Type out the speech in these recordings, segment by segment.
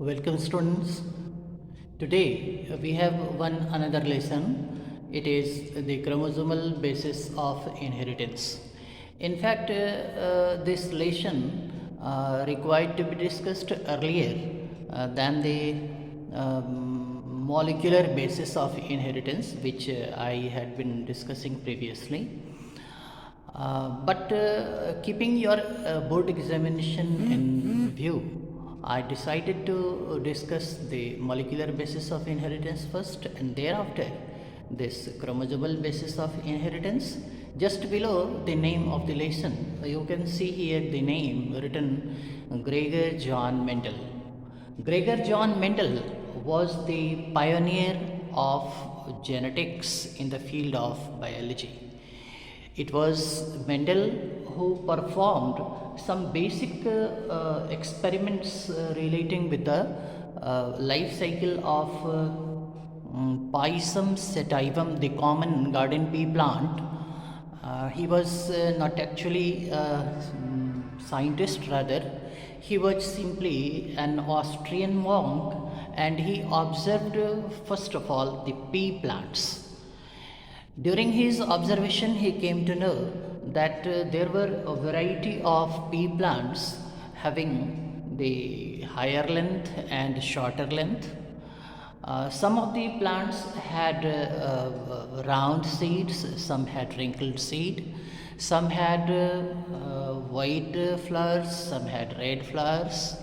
Welcome students. Today we have one another lesson. It is the chromosomal basis of inheritance. In fact, this lesson required to be discussed earlier than the molecular basis of inheritance, which I had been discussing previously. But keeping your board examination in view, I decided to discuss the molecular basis of inheritance first and thereafter this chromosomal basis of inheritance. Just below the name of the lesson, you can see here the name written Gregor John Mendel. Gregor John Mendel was the pioneer of genetics in the field of biology. It was Mendel who performed some basic experiments relating with the life cycle of Pisum sativum, the common garden pea plant. He was not actually a scientist, rather, he was simply an Austrian monk, and he observed, first of all, the pea plants. During his observation, he came to know that there were a variety of pea plants having the higher length and shorter length. Some of the plants had round seeds, some had wrinkled seed, some had white flowers, some had red flowers.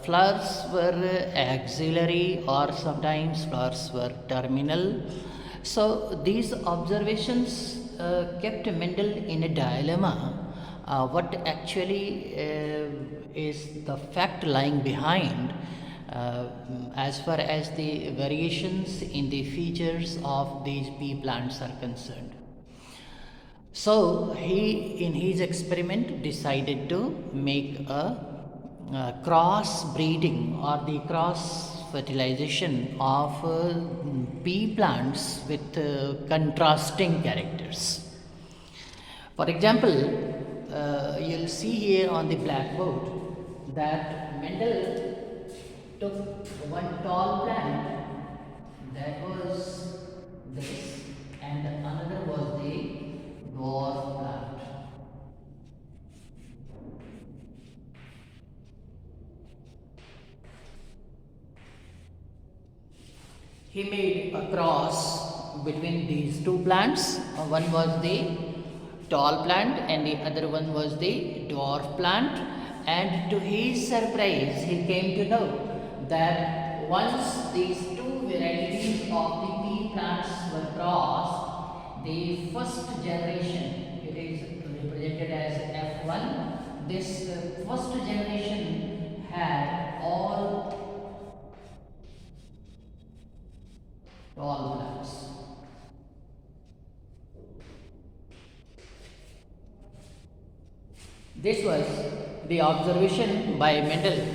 Flowers were axillary, or sometimes flowers were terminal. So these observations kept Mendel in a dilemma. What actually is the fact lying behind as far as the variations in the features of these pea plants are concerned. So he, in his experiment, decided to make a cross breeding or the cross fertilization of pea plants with contrasting characters. For example, you'll see here on the blackboard that Mendel took one tall plant, that was this, and another was the dwarf plant. He made a cross between these two plants. One was the tall plant and the other one was the dwarf plant. And to his surprise, he came to know that once these two varieties of the pea plants were crossed, the first generation, it is represented as F1, this first generation had all tall plants. This was the observation by Mendel.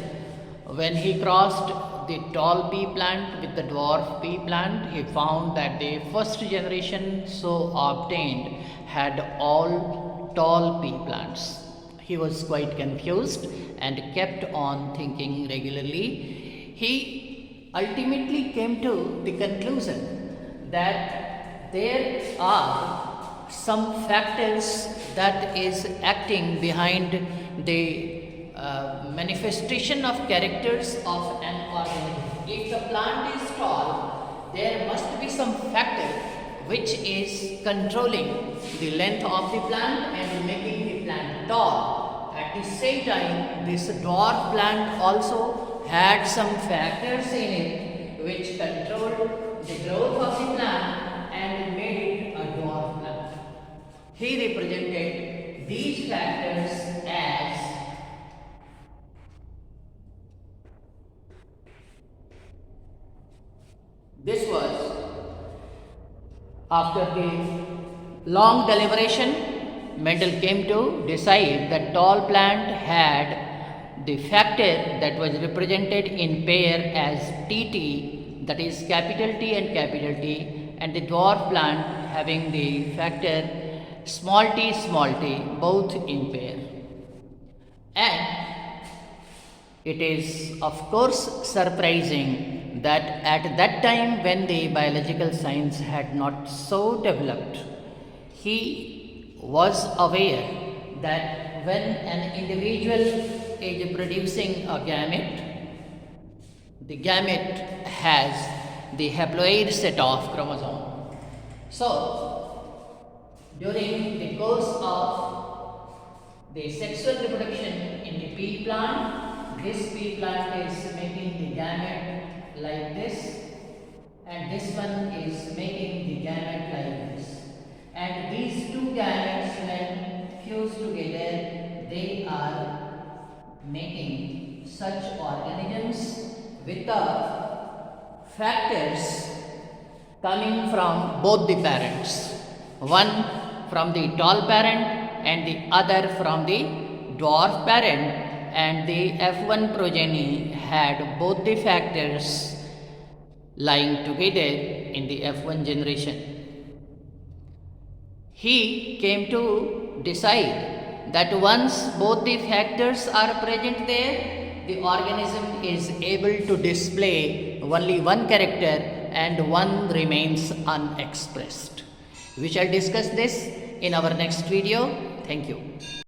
When he crossed the tall pea plant with the dwarf pea plant, he found that the first generation so obtained had all tall pea plants. He was quite confused and kept on thinking regularly. He ultimately came to the conclusion that there are some factors that is acting behind the manifestation of characters of an organism. If the plant is tall, there must be some factor which is controlling the length of the plant and making the plant tall. At the same time, this dwarf plant also had some factors in it which controlled the growth of the plant and made it a dwarf plant. He represented these factors as this was after the long deliberation. Mendel came to decide that tall plant had the factor that was represented in pair as TT, that is capital T and capital T, and the dwarf plant having the factor small t, both in pair. And It is, of course, surprising that at that time, when the biological science had not so developed, he was aware that when an individual is producing a gamete, the gamete has the haploid set of chromosome. So, during the course of the sexual reproduction in the pea plant, this pea plant is making the gamete like this, and this one is making the gamete like this. And these two gametes, when fused together, they are making such organisms with the factors coming from both the parents, one from the tall parent and the other from the dwarf parent, and the F1 progeny had both the factors lying together in the F1 generation. He came to decide that once both the factors are present there, the organism is able to display only one character and one remains unexpressed. We shall discuss this in our next video. Thank you.